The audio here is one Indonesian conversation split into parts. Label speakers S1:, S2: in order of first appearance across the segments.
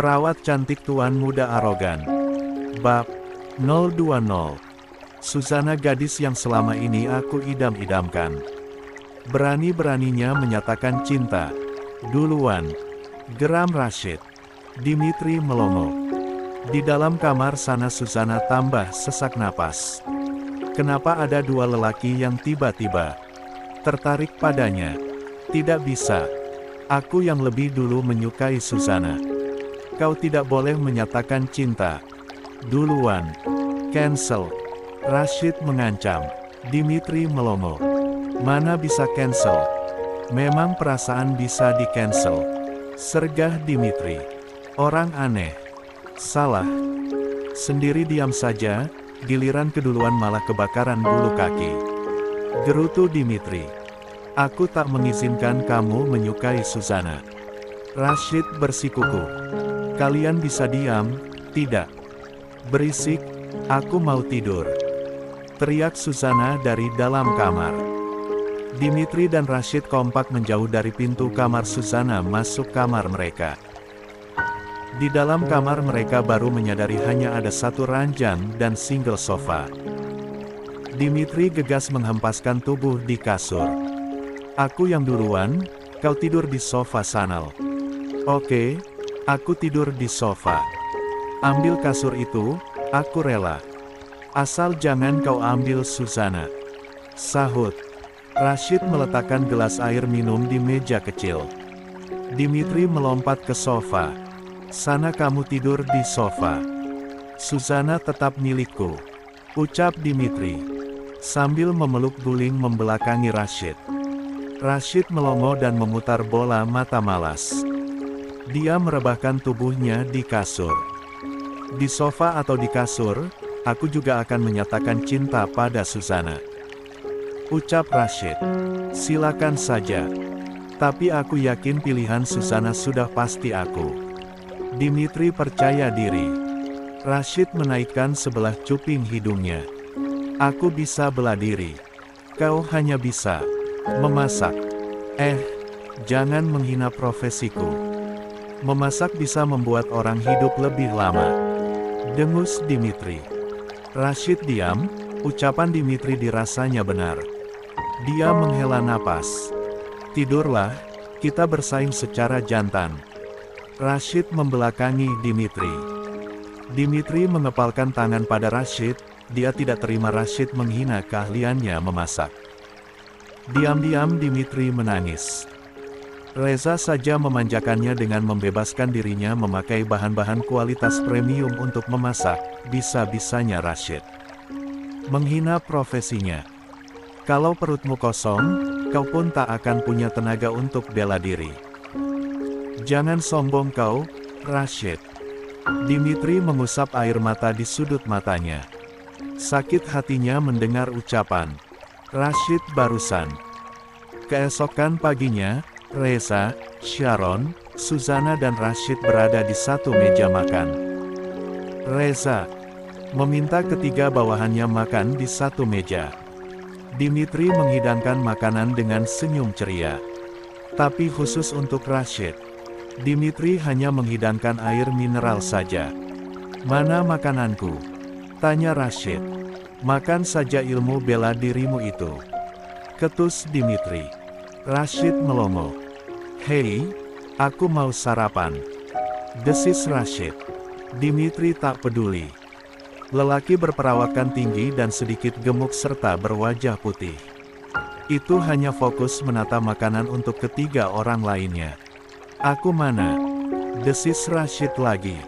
S1: Perawat cantik tuan muda arogan. Bab 020. Suzana gadis yang selama ini aku idam-idamkan. Berani-beraninya menyatakan cinta. Duluan. Geram Rashid. Dimitri melongo. Di dalam kamar sana Suzana tambah sesak napas. Kenapa ada dua lelaki yang tiba-tiba tertarik padanya? Tidak bisa. Aku yang lebih dulu menyukai Suzana. Kau tidak boleh menyatakan cinta. Duluan. Cancel. Rashid mengancam. Dimitri melongo. Mana bisa cancel? Memang perasaan bisa di-cancel. Sergah Dimitri. Orang aneh. Salah. Sendiri diam saja, giliran keduluan malah kebakaran bulu kaki. Gerutu Dimitri. Aku tak mengizinkan kamu menyukai Suzana. Rashid bersikukuh. Kalian bisa diam, tidak? Berisik, aku mau tidur. Teriak Suzana dari dalam kamar. Dimitri dan Rashid kompak menjauh dari pintu kamar Suzana masuk kamar mereka. Di dalam kamar mereka baru menyadari hanya ada satu ranjang dan single sofa. Dimitri gegas menghempaskan tubuh di kasur. Aku yang duluan, kau tidur di sofa sana. Oke, aku tidur di sofa. Ambil kasur itu, aku rela. Asal jangan kau ambil Suzana. Sahut. Rashid meletakkan gelas air minum di meja kecil. Dimitri melompat ke sofa. Sana kamu tidur di sofa. Suzana tetap milikku. Ucap Dimitri. Sambil memeluk guling membelakangi Rashid. Rashid melongo dan memutar bola mata malas. Dia merebahkan tubuhnya di kasur. Di sofa atau di kasur, aku juga akan menyatakan cinta pada Suzana. Ucap Rashid. Silakan saja. Tapi aku yakin pilihan Suzana sudah pasti aku. Dimitri percaya diri. Rashid menaikkan sebelah cuping hidungnya. Aku bisa bela diri. Kau hanya bisa memasak. Jangan menghina profesiku. Memasak bisa membuat orang hidup lebih lama. Dengus Dimitri. Rashid diam, ucapan Dimitri dirasanya benar. Dia menghela napas. Tidurlah, kita bersaing secara jantan. Rashid membelakangi Dimitri. Dimitri mengepalkan tangan pada Rashid, dia tidak terima Rashid menghina keahliannya memasak. Diam-diam Dimitri menangis. Reza saja memanjakannya dengan membebaskan dirinya memakai bahan-bahan kualitas premium untuk memasak, bisa-bisanya Rashid menghina profesinya. Kalau perutmu kosong, kau pun tak akan punya tenaga untuk bela diri. Jangan sombong kau, Rashid. Dimitri mengusap air mata di sudut matanya. Sakit hatinya mendengar ucapan Rashid barusan. Keesokan paginya, Reza, Sharon, Suzana dan Rashid berada di satu meja makan. Reza meminta ketiga bawahannya makan di satu meja. Dimitri menghidangkan makanan dengan senyum ceria. Tapi khusus untuk Rashid, Dimitri hanya menghidangkan air mineral saja. Mana makananku? Tanya Rashid. Makan saja ilmu bela dirimu itu. Ketus Dimitri. Rashid melongo. Hei, aku mau sarapan. Desis Rashid. Dimitri tak peduli. Lelaki berperawakan tinggi dan sedikit gemuk serta berwajah putih. Itu hanya fokus menata makanan untuk ketiga orang lainnya. Aku mana? Desis Rashid lagi.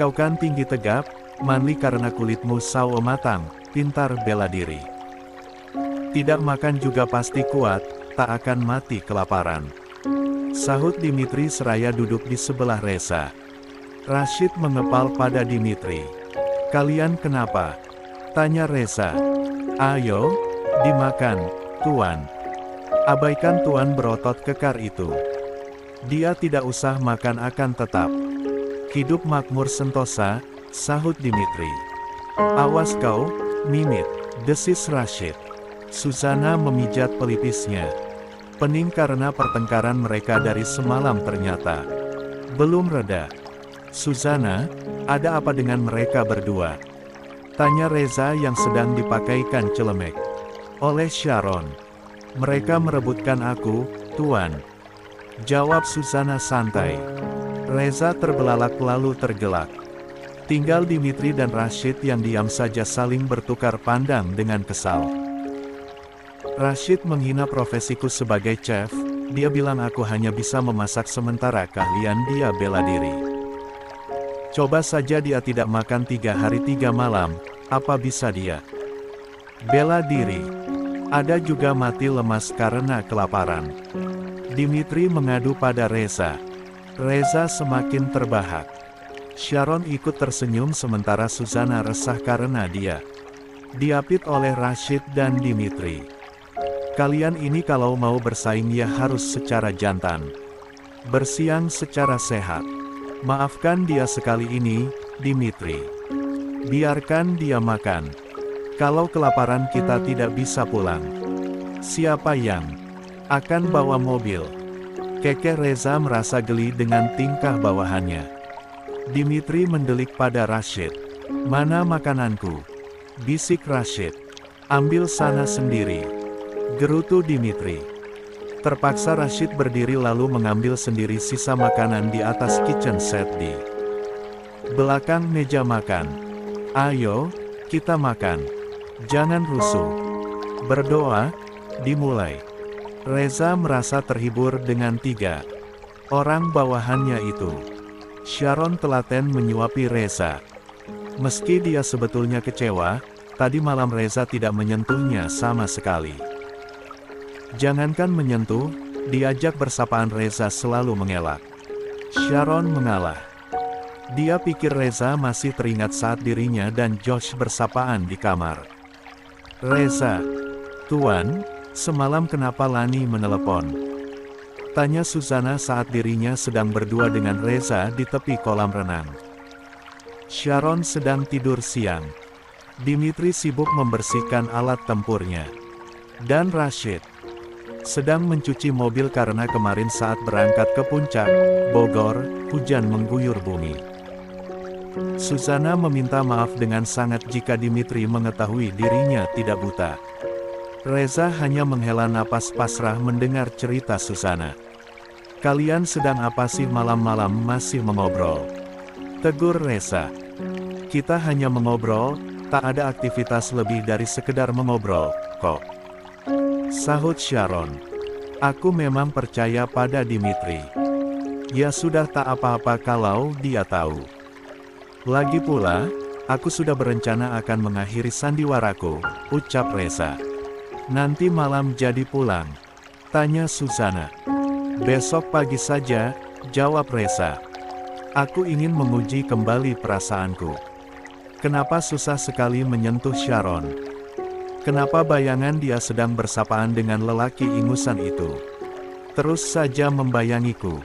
S1: Kau kan tinggi tegap, manly karena kulitmu sawo matang, pintar bela diri. Tidak makan juga pasti kuat, tak akan mati kelaparan. Sahut Dimitri seraya duduk di sebelah Reza. Rashid mengepal pada Dimitri. Kalian kenapa? Tanya Reza. Ayo, dimakan, Tuan. Abaikan Tuan berotot kekar itu. Dia tidak usah makan akan tetap hidup makmur sentosa, sahut Dimitri. Awas kau, Mimit, desis Rashid. Suzana memijat pelipisnya. Pening karena pertengkaran mereka dari semalam ternyata belum reda. Suzana, ada apa dengan mereka berdua? Tanya Reza yang sedang dipakaikan celemek oleh Sharon. Mereka merebutkan aku, Tuan. Jawab Suzana santai. Reza terbelalak lalu tergelak. Tinggal Dimitri dan Rashid yang diam saja saling bertukar pandang dengan kesal. Rashid menghina profesiku sebagai chef, dia bilang aku hanya bisa memasak sementara keahlian dia bela diri. Coba saja dia tidak makan 3 hari 3 malam, apa bisa dia bela diri? Ada juga mati lemas karena kelaparan. Dimitri mengadu pada Reza. Reza semakin terbahak. Sharon ikut tersenyum sementara Suzana resah karena dia diapit oleh Rashid dan Dimitri. Kalian ini kalau mau bersaing ya harus secara jantan. Bersiang secara sehat. Maafkan dia sekali ini, Dimitri. Biarkan dia makan. Kalau kelaparan kita tidak bisa pulang. Siapa yang akan bawa mobil? Kekeh Reza merasa geli dengan tingkah bawahannya. Dimitri mendelik pada Rashid. Mana makananku? Bisik Rashid. Ambil sana sendiri. Gerutu Dimitri. Terpaksa Rashid berdiri lalu mengambil sendiri sisa makanan di atas kitchen set di belakang meja makan. Ayo, kita makan. Jangan rusuh. Berdoa, dimulai. Reza merasa terhibur dengan 3 orang bawahannya itu. Sharon telaten menyuapi Reza. Meski dia sebetulnya kecewa, tadi malam Reza tidak menyentuhnya sama sekali. Jangankan menyentuh, diajak bersapaan Reza selalu mengelak. Sharon mengalah. Dia pikir Reza masih teringat saat dirinya dan Josh bersapaan di kamar. Reza, Tuan, semalam kenapa Lani menelepon? Tanya Suzana saat dirinya sedang berdua dengan Reza di tepi kolam renang. Sharon sedang tidur siang. Dimitri sibuk membersihkan alat tempurnya. Dan Rashid sedang mencuci mobil karena kemarin saat berangkat ke puncak Bogor, hujan mengguyur bumi. Suzana meminta maaf dengan sangat jika Dimitri mengetahui dirinya tidak buta. Reza hanya menghela napas pasrah mendengar cerita Suzana. Kalian sedang apa sih malam-malam masih mengobrol? Tegur Reza. Kita hanya mengobrol, tak ada aktivitas lebih dari sekedar mengobrol, kok. Sahut Sharon. Aku memang percaya pada Dimitri. Ya sudah tak apa-apa kalau dia tahu. Lagi pula, aku sudah berencana akan mengakhiri sandiwaraku, ucap Reza. Nanti malam jadi pulang? Tanya Suzana. Besok pagi saja, jawab Reza. Aku ingin menguji kembali perasaanku. Kenapa susah sekali menyentuh Sharon? Kenapa bayangan dia sedang bersapaan dengan lelaki ingusan itu terus saja membayangiku?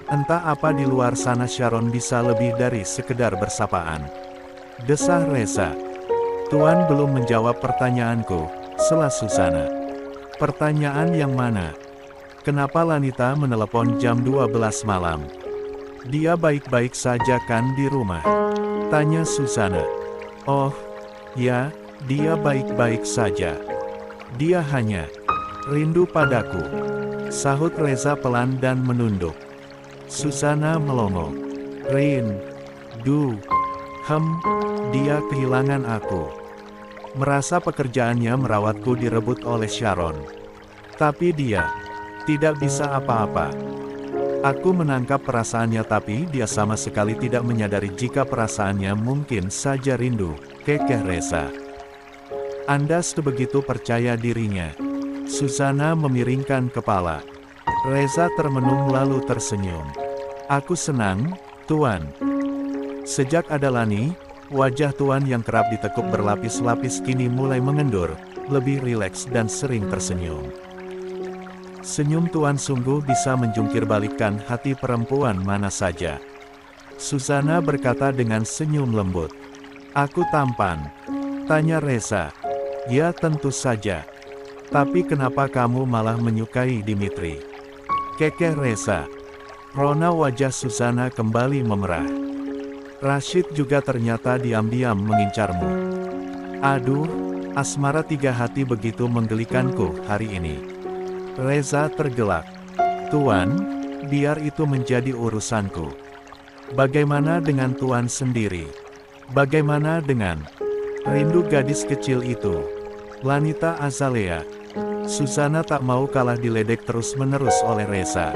S1: Entah apa di luar sana Sharon bisa lebih dari sekedar bersapaan. Desah Reza. Tuan belum menjawab pertanyaanku, sela Suzana. Pertanyaan yang mana? Kenapa Lanita menelepon jam 12 malam? Dia baik-baik saja kan di rumah? Tanya Suzana. Oh, ya. Dia baik-baik saja. Dia hanya rindu padaku. Sahut Reza pelan dan menunduk. Suzana melongo. Rindu. Dia kehilangan aku. Merasa pekerjaannya merawatku direbut oleh Sharon. Tapi dia tidak bisa apa-apa. Aku menangkap perasaannya tapi dia sama sekali tidak menyadari jika perasaannya mungkin saja rindu, kekeh Reza. Anda sebegitu percaya dirinya. Suzana memiringkan kepala. Reza termenung lalu tersenyum. Aku senang, Tuan. Sejak ada Lani, wajah Tuan yang kerap ditekuk berlapis-lapis kini mulai mengendur, lebih rileks dan sering tersenyum. Senyum Tuan sungguh bisa menjungkir balikkan hati perempuan mana saja. Suzana berkata dengan senyum lembut. Aku tampan? Tanya Reza. Ya tentu saja. Tapi kenapa kamu malah menyukai Dimitri? Kekeh Reza. Rona wajah Suzana kembali memerah. Rashid juga ternyata diam-diam mengincarmu. Aduh, asmara tiga hati begitu menggelikanku hari ini. Reza tergelak. Tuan, biar itu menjadi urusanku. Bagaimana dengan Tuan sendiri? Bagaimana dengan rindu gadis kecil itu? Lanita Azalea. Susana tak mau kalah diledek terus-menerus oleh Reza.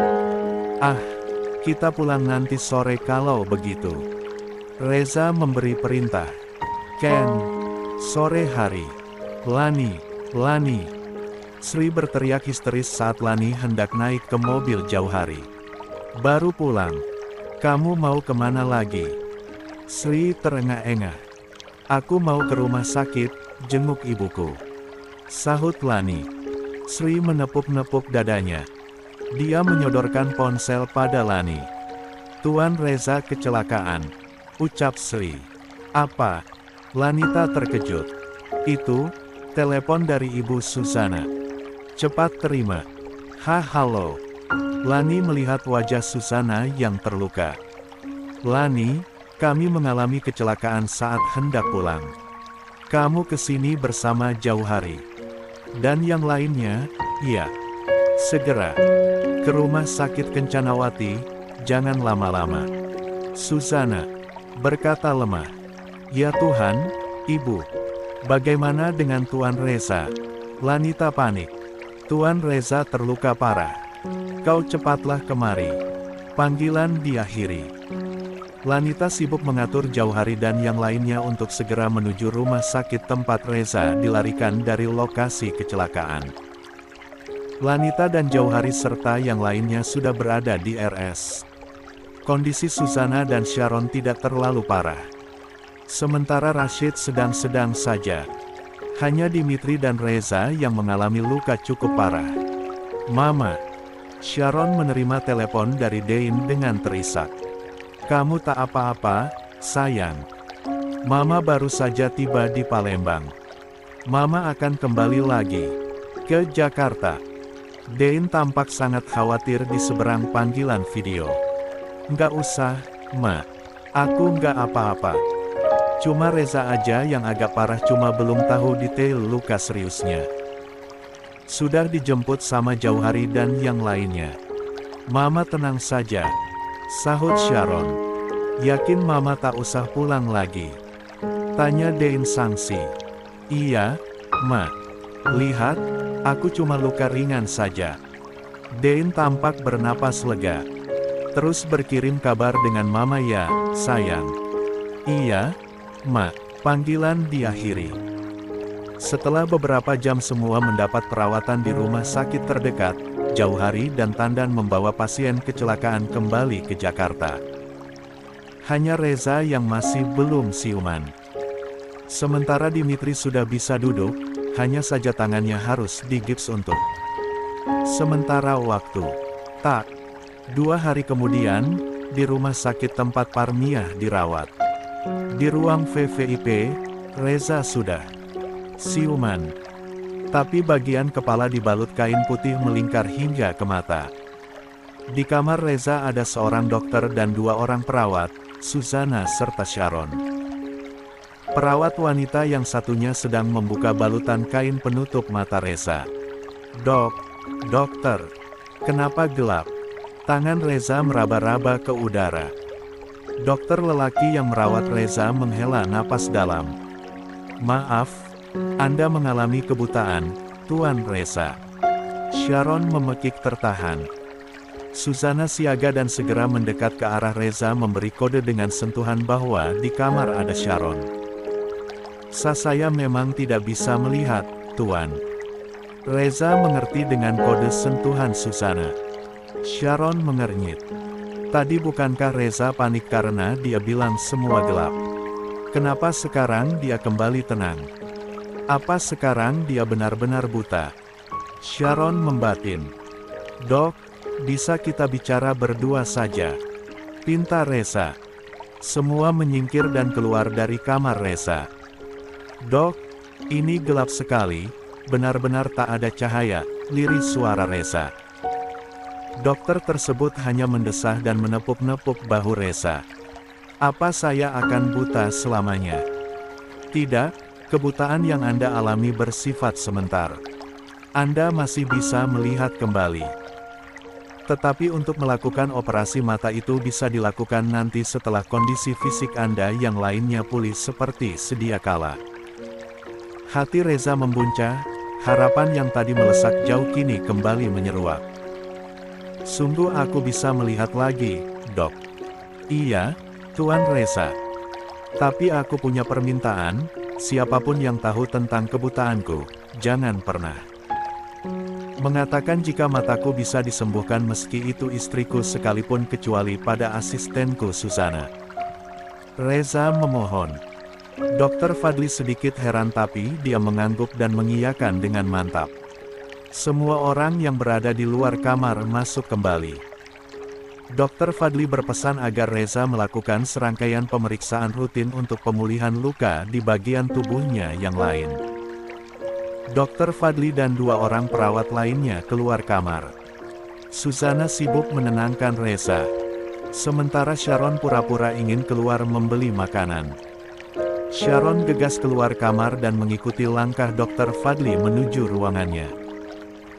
S1: Ah, kita pulang nanti sore kalau begitu. Reza memberi perintah. Ken, sore hari. Lani, Lani. Sri berteriak histeris saat Lani hendak naik ke mobil Jauhari. Baru pulang. Kamu mau kemana lagi? Sri terengah-engah. Aku mau ke rumah sakit, jenguk ibuku. Sahut Lani. Sri menepuk-nepuk dadanya. Dia menyodorkan ponsel pada Lani. Tuan Reza kecelakaan, ucap Sri. Apa? Lanita terkejut. Itu, telepon dari Ibu Susana. Cepat terima. Halo. Lani melihat wajah Susana yang terluka. Lani, kami mengalami kecelakaan saat hendak pulang. Kamu kesini bersama Jauhari. Dan yang lainnya, iya. Segera. Ke rumah sakit Kencanawati, jangan lama-lama. Susana berkata lemah. Ya Tuhan, Ibu. Bagaimana dengan Tuan Reza? Lanita panik. Tuan Reza terluka parah. Kau cepatlah kemari. Panggilan diakhiri. Lanita sibuk mengatur Jauhari dan yang lainnya untuk segera menuju rumah sakit tempat Reza dilarikan dari lokasi kecelakaan. Lanita dan Jauhari serta yang lainnya sudah berada di RS. Kondisi Susana dan Sharon tidak terlalu parah. Sementara Rashid sedang-sedang saja. Hanya Dimitri dan Reza yang mengalami luka cukup parah. Mama. Sharon menerima telepon dari Dein dengan terisak. Kamu tak apa-apa, sayang. Mama baru saja tiba di Palembang. Mama akan kembali lagi ke Jakarta. Dein tampak sangat khawatir di seberang panggilan video. Nggak usah, Ma. Aku nggak apa-apa. Cuma Reza aja yang agak parah, cuma belum tahu detail luka seriusnya. Sudah dijemput sama Jauhari dan yang lainnya. Mama tenang saja. Sahut Sharon. Yakin Mama tak usah pulang lagi? Tanya Dein sangsi. Iya, Ma. Lihat, aku cuma luka ringan saja. Dein tampak bernapas lega. Terus berkirim kabar dengan Mama ya, sayang. Iya, Ma. Panggilan diakhiri. Setelah beberapa jam semua mendapat perawatan di rumah sakit terdekat, Jauhari dan Tandan membawa pasien kecelakaan kembali ke Jakarta. Hanya Reza yang masih belum siuman. Sementara Dimitri sudah bisa duduk, hanya saja tangannya harus digips untuk sementara waktu. Tak. 2 hari kemudian, di rumah sakit tempat Parmiah dirawat. Di ruang VVIP, Reza sudah siuman. Tapi bagian kepala dibalut kain putih melingkar hingga ke mata. Di kamar Reza ada seorang dokter dan 2 orang perawat, Susana serta Sharon. Perawat wanita yang satunya sedang membuka balutan kain penutup mata Reza. Dokter, kenapa gelap? Tangan Reza meraba-raba ke udara. Dokter lelaki yang merawat Reza menghela napas dalam. Maaf, Anda mengalami kebutaan, Tuan Reza. Sharon memekik tertahan. Susana siaga dan segera mendekat ke arah Reza memberi kode dengan sentuhan bahwa di kamar ada Sharon. Saya memang tidak bisa melihat, Tuan. Reza mengerti dengan kode sentuhan Susana. Sharon mengernyit. Tadi bukankah Reza panik karena dia bilang semua gelap? Kenapa sekarang dia kembali tenang? Apa sekarang dia benar-benar buta? Sharon membatin. Dok, bisa kita bicara berdua saja? Pinta Reza. Semua menyingkir dan keluar dari kamar Reza. Dok, ini gelap sekali, benar-benar tak ada cahaya, lirih suara Reza. Dokter tersebut hanya mendesah dan menepuk-nepuk bahu Reza. Apa saya akan buta selamanya? Tidak, kebutaan yang Anda alami bersifat sementara. Anda masih bisa melihat kembali. Tetapi untuk melakukan operasi mata itu bisa dilakukan nanti setelah kondisi fisik Anda yang lainnya pulih seperti sedia kala. Hati Reza membuncah, harapan yang tadi melesak jauh kini kembali menyeruak. Sungguh aku bisa melihat lagi, Dok. Iya, Tuan Reza. Tapi aku punya permintaan, siapapun yang tahu tentang kebutaanku, jangan pernah mengatakan jika mataku bisa disembuhkan meski itu istriku sekalipun kecuali pada asistenku Susana. Reza memohon. Dokter Fadli sedikit heran tapi dia mengangguk dan mengiyakan dengan mantap. Semua orang yang berada di luar kamar masuk kembali. Dokter Fadli berpesan agar Reza melakukan serangkaian pemeriksaan rutin untuk pemulihan luka di bagian tubuhnya yang lain. Dokter Fadli dan 2 orang perawat lainnya keluar kamar. Susana sibuk menenangkan Reza. Sementara Sharon pura-pura ingin keluar membeli makanan. Sharon gegas keluar kamar dan mengikuti langkah Dokter Fadli menuju ruangannya.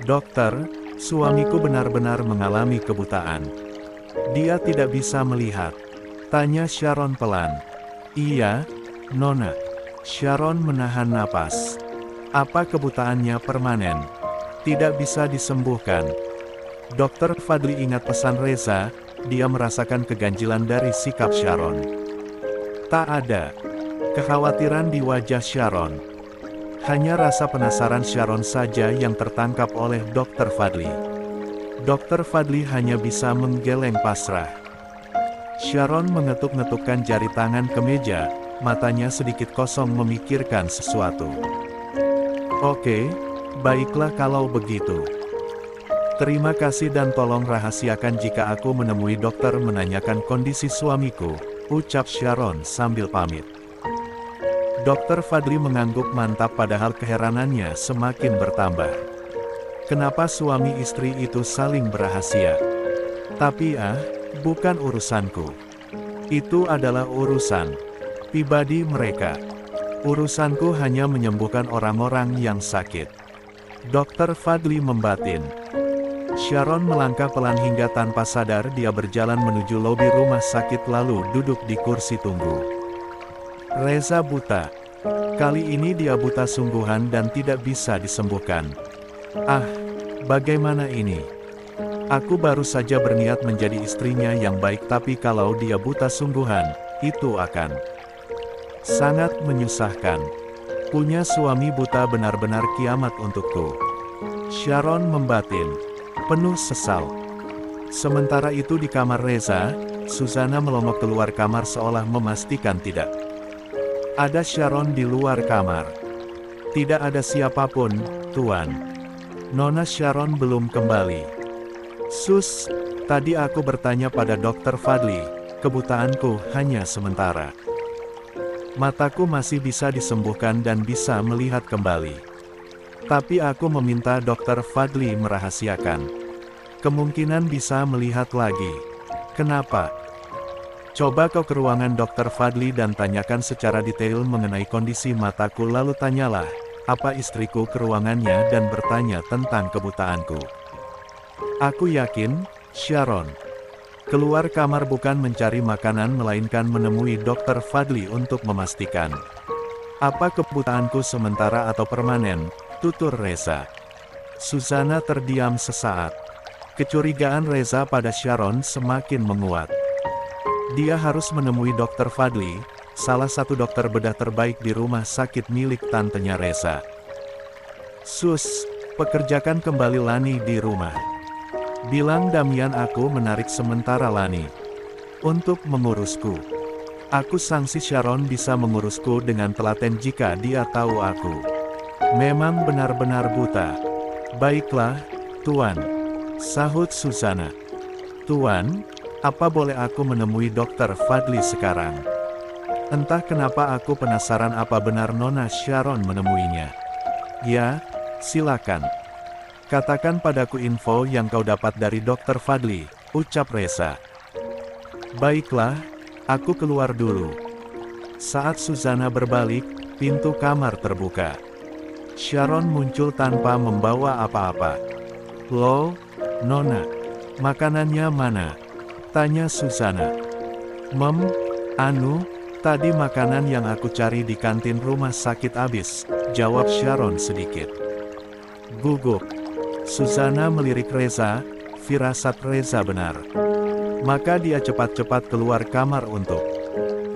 S1: Dokter, suamiku benar-benar mengalami kebutaan. Dia tidak bisa melihat. Tanya Sharon pelan. Iya, Nona. Sharon menahan napas. Apa kebutaannya permanen? Tidak bisa disembuhkan. Dokter Fadli ingat pesan Reza, dia merasakan keganjilan dari sikap Sharon. Tak ada kekhawatiran di wajah Sharon. Hanya rasa penasaran Sharon saja yang tertangkap oleh Dokter Fadli. Dokter Fadli hanya bisa menggeleng pasrah. Sharon mengetuk-ngetukkan jari tangan ke meja, matanya sedikit kosong memikirkan sesuatu. Oke, baiklah kalau begitu. Terima kasih dan tolong rahasiakan jika aku menemui dokter menanyakan kondisi suamiku, ucap Sharon sambil pamit. Dokter Fadli mengangguk mantap padahal keheranannya semakin bertambah. Kenapa suami istri itu saling berahasia? Tapi bukan urusanku. Itu adalah urusan pribadi mereka. Urusanku hanya menyembuhkan orang-orang yang sakit. Dokter Fadli membatin. Sharon melangkah pelan hingga tanpa sadar dia berjalan menuju lobi rumah sakit lalu duduk di kursi tunggu. Reza buta. Kali ini dia buta sungguhan dan tidak bisa disembuhkan. Bagaimana ini? Aku baru saja berniat menjadi istrinya yang baik tapi kalau dia buta sungguhan, itu akan sangat menyusahkan. Punya suami buta benar-benar kiamat untukku. Sharon membatin, penuh sesal. Sementara itu di kamar Reza, Susana melongok keluar kamar seolah memastikan tidak ada Sharon di luar kamar. Tidak ada siapapun, Tuan. Nona Sharon belum kembali. Sus, tadi aku bertanya pada Dokter Fadli, kebutaanku hanya sementara. Mataku masih bisa disembuhkan dan bisa melihat kembali. Tapi aku meminta Dokter Fadli merahasiakan. Kemungkinan bisa melihat lagi. Kenapa? Coba kau ke ruangan Dokter Fadli dan tanyakan secara detail mengenai kondisi mataku lalu tanyalah, apa istriku ke ruangannya dan bertanya tentang kebutaanku. Aku yakin, Sharon keluar kamar bukan mencari makanan melainkan menemui Dokter Fadli untuk memastikan apa kebutaanku sementara atau permanen, tutur Reza. Susana terdiam sesaat. Kecurigaan Reza pada Sharon semakin menguat. Dia harus menemui Dokter Fadli, salah satu dokter bedah terbaik di rumah sakit milik tantenya Reza. Sus, pekerjakan kembali Lani di rumah. Bilang Damian aku menarik sementara Lani untuk mengurusku. Aku sangsi Sharon bisa mengurusku dengan telaten jika dia tahu aku memang benar-benar buta. Baiklah, Tuan, sahut Susana. Tuan, apa boleh aku menemui Dokter Fadli sekarang? Entah kenapa aku penasaran apa benar Nona Sharon menemuinya. Ya, silakan. Katakan padaku info yang kau dapat dari Dokter Fadli, ucap Reza. Baiklah, Aku keluar dulu. Saat Suzana berbalik, pintu kamar terbuka. Sharon muncul tanpa membawa apa-apa. "Loh, Nona, makanannya mana?" tanya Suzana. Tadi makanan yang aku cari di kantin rumah sakit habis," jawab Sharon sedikit gugup. Suzana melirik Reza, firasat Reza benar. Maka dia cepat-cepat keluar kamar untuk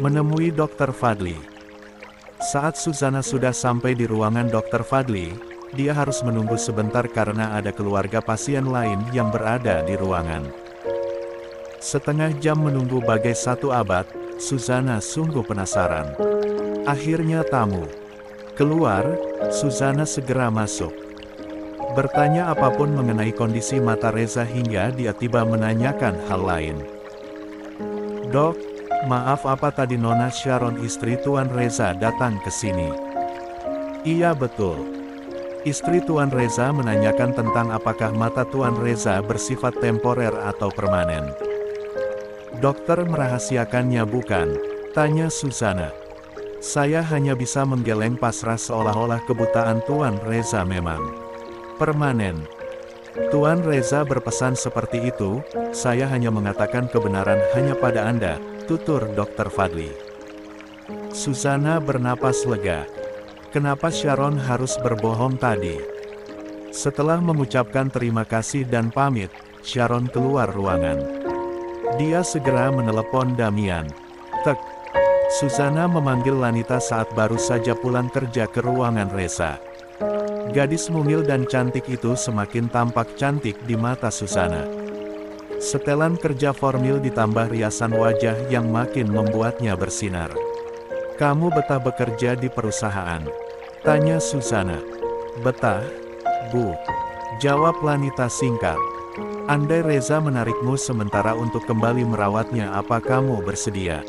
S1: menemui Dr. Fadli. Saat Suzana sudah sampai di ruangan Dr. Fadli, dia harus menunggu sebentar karena ada keluarga pasien lain yang berada di ruangan. Setengah jam menunggu bagai satu abad, Suzana sungguh penasaran. Akhirnya tamu keluar, Suzana segera masuk. Bertanya apapun mengenai kondisi mata Reza hingga dia tiba menanyakan hal lain. "Dok, maaf apa tadi Nona Sharon istri Tuan Reza datang ke sini?" "Iya betul. Istri Tuan Reza menanyakan tentang apakah mata Tuan Reza bersifat temporer atau permanen." "Dokter merahasiakannya bukan?" tanya Suzana. "Saya hanya bisa menggeleng pasrah seolah-olah kebutaan Tuan Reza memang permanen. Tuan Reza berpesan seperti itu, saya hanya mengatakan kebenaran hanya pada Anda," tutur Dr. Fadli. Suzana bernapas lega. Kenapa Sharon harus berbohong tadi? Setelah mengucapkan terima kasih dan pamit, Sharon keluar ruangan. Dia segera menelepon Damian. Tek. Suzana memanggil Lanita saat baru saja pulang kerja ke ruangan Reza. Gadis mungil dan cantik itu semakin tampak cantik di mata Suzana. Setelan kerja formal ditambah riasan wajah yang makin membuatnya bersinar. "Kamu betah bekerja di perusahaan?" tanya Suzana. "Betah, Bu," jawab Lanita singkat. "Andai Reza menarikmu sementara untuk kembali merawatnya, apa kamu bersedia?"